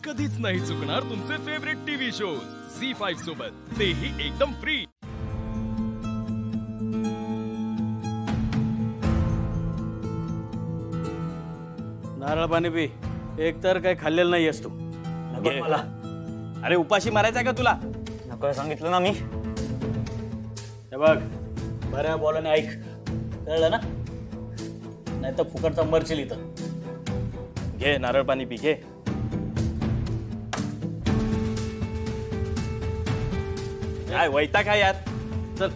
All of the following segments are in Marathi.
कधीच नाही चुकणार तुमचे फेवरेट टीव्ही शोज झी5 सोबत, तेही एकदम फ्री। नारळ पाणी पी, एक तर काही खाल्लेलं नाहीयेस तू। नको मला। अरे उपाशी मारायचा का तुला? नको सांगितलं ना मी। हे बघ, बऱ्या बोलाने ऐक, कळलं ना? नाही तर फुकटचा मरशील इथं। घे नारळ पाणी पी, घे। काय वैताग काय यार, चल।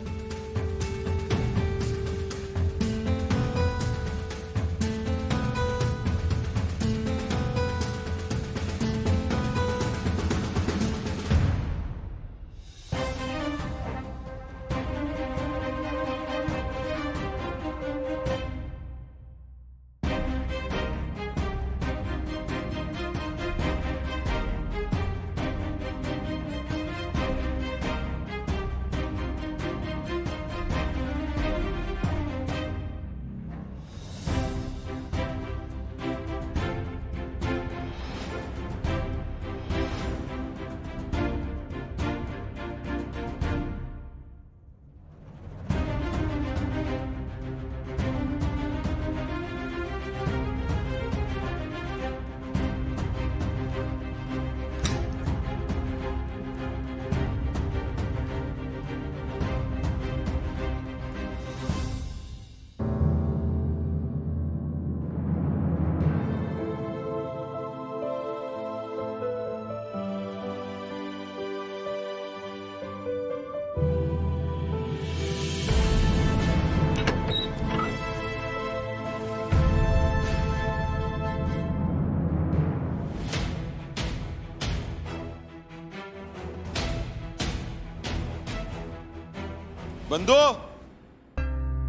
बंधू,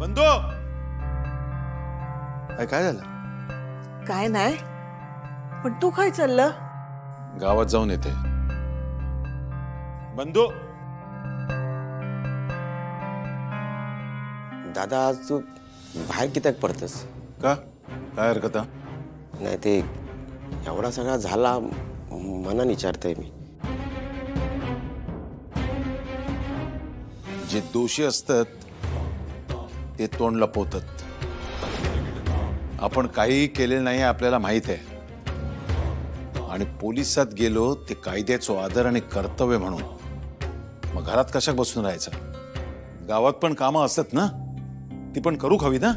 बंधू, काय झालं? काय नाही, पण तू काय चाललं? गावात जाऊन येते। बंधू, दादा आज तू बाहेर कित्याक पडतस? का काय हरकत? नाही ते एवढा सगळा झाला मनाने विचारतोय मी। जे दोषी असतात ते तोंड लपवतात। आपण काही केले नाही आपल्याला माहित आहे, आणि पोलिसात गेलो ते कायद्याचा आदर आणि कर्तव्य म्हणून। मग घरात कशा बसून राहायचं? गावात पण कामं असतात ना, ती पण करू हवी ना।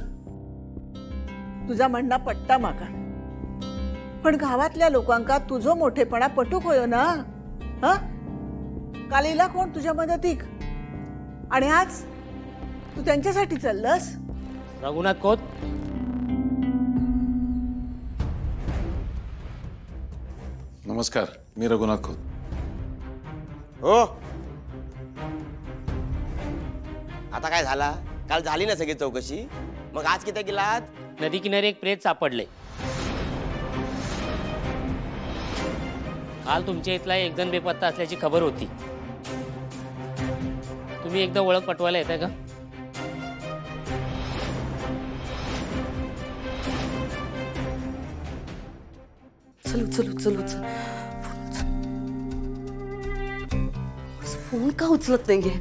तुझा म्हणणं पट्टा माका, पण गावातल्या लोकांका तुझो मोठेपणा पटूक होयो ना। हा, कालीला कोण तुझ्या मदतीक, आणि आज तू त्यांच्यासाठी चाललंस? रघुनाथ खोत, नमस्कार, मी रघुनाथ खोत। हो, आता काय झाला? काल झाली ना सगळी चौकशी, मग आज किती गेलात? नदी किनारी एक प्रेत सापडले। काल तुमच्या इथला एक जण बेपत्ता असल्याची खबर होती। तुम्ही एकदा ओळख पटवायला येताय का? चल उचल उचल उचल, फोन का उचलत नाहीये?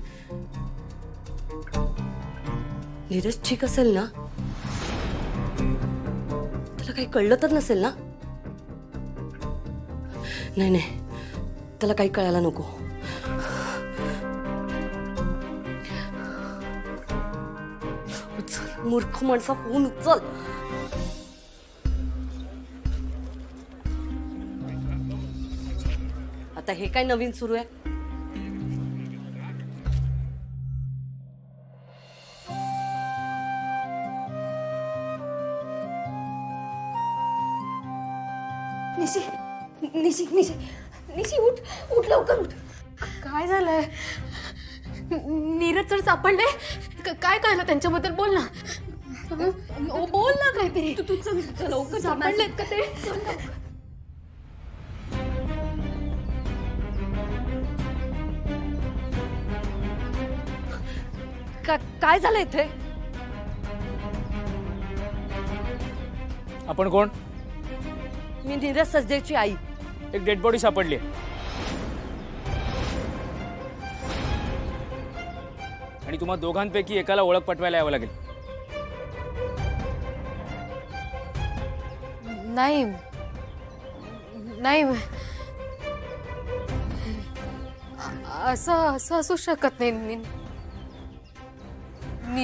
नीरज ठीक असेल ना? त्याला काही कळलं तर नसेल ना? नाही नाही, त्याला काही कळायला नको। उचल, मूर्ख माणसा, फोन उचल। आता हे काय नवीन सुरू आहे? निशी निशी निशी निशी, उठ उठ, लवकर उठ। काय झालंय? नीरज सर सापडले? काय कळलं त्यांच्याबद्दल? बोल ना, बोल ना काहीतरी। तू चल लवकर, सापडलेत का ते? काय झालं इथे? आपण कोण? मी नीरज सजदेची आई। एक डेड बॉडी सापडली. आणि तुम्हा दोघांपैकी एकाला ओळख पटवायला यावं लागेल. नाही नाही असं असं असू शकत नाही.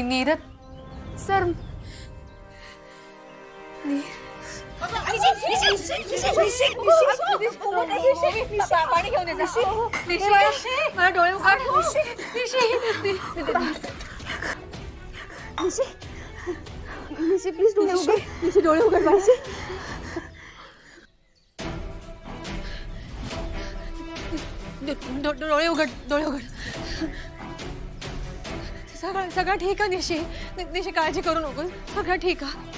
नीरज सर पाणी घेऊन मला डोळे उघड. प्लीज डोळे उघड. डोळे उघड माझे. डोळे उघड. डोळे उघड. सगळं ठीक आहे निशी. निशी काळजी करू नको. सगळं ठीक आहे.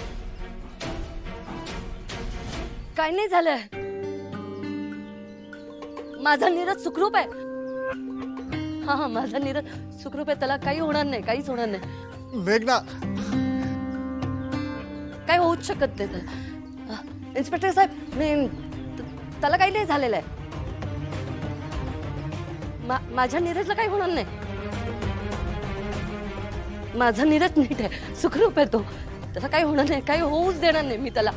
काय नाही झालंय. माझा नीरज सुखरूप आहे. हा माझा नीरज सुखरूप आहे. त्याला काही होणार नाही. काहीच होणार नाही. मेघना काही होऊच शकत नाही त्याला. इन्स्पेक्टर साहेब त्याला काही नाही झालेलं आहे. माझ्या नीरजला काही होणार नाही. माझा नीरज नीट आहे. सुखरूप आहे तो. त्याला काही होणार नाही. काही होऊच देणार नाही मी त्याला.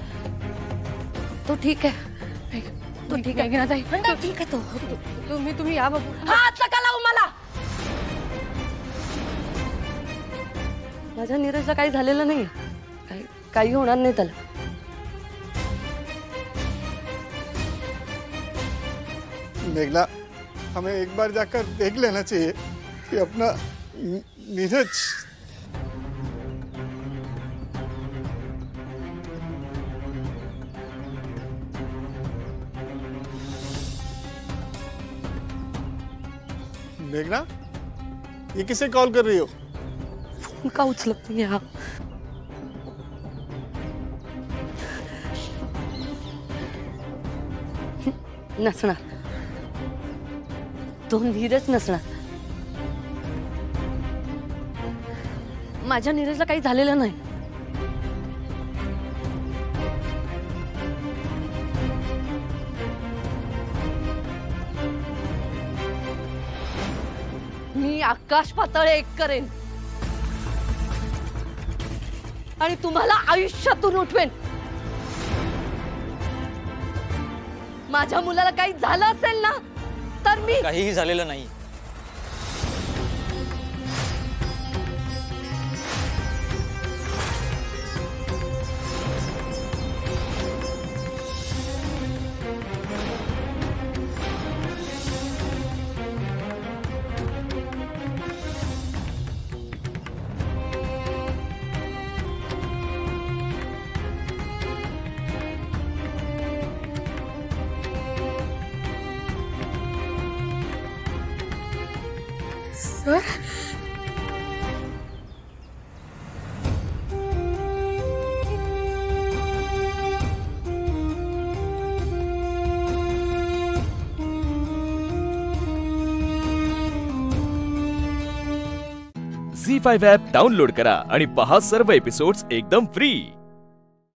तो ठीक आहे. तो ठीक आहे. ठीक आहे तो. तुम्ही या बाबू. हात नका लावू मला. माझ्या नीरजला काही झालेलं नाही. काही होणार नाही त्याला. मेघना हमें एक बार जाकर देख लेना चाहिए कि अपना नीरज. मेघना ये किसे कॉल कर रही हो? फोन का उचलत नाही हा. नसणार. तो नीरज नसणार. माझ्या नीरजला काही झालेलं नाही. मी आकाश पाताळ एक करेन आणि तुम्हाला आयुष्यातून उठवेन. माझ्या मुलाला काही झालं असेल ना तर मी. काहीही झालेलं नाही. सर झी5 ॲप डाउनलोड करा आणि पहा सर्व एपिसोड्स एकदम फ्री.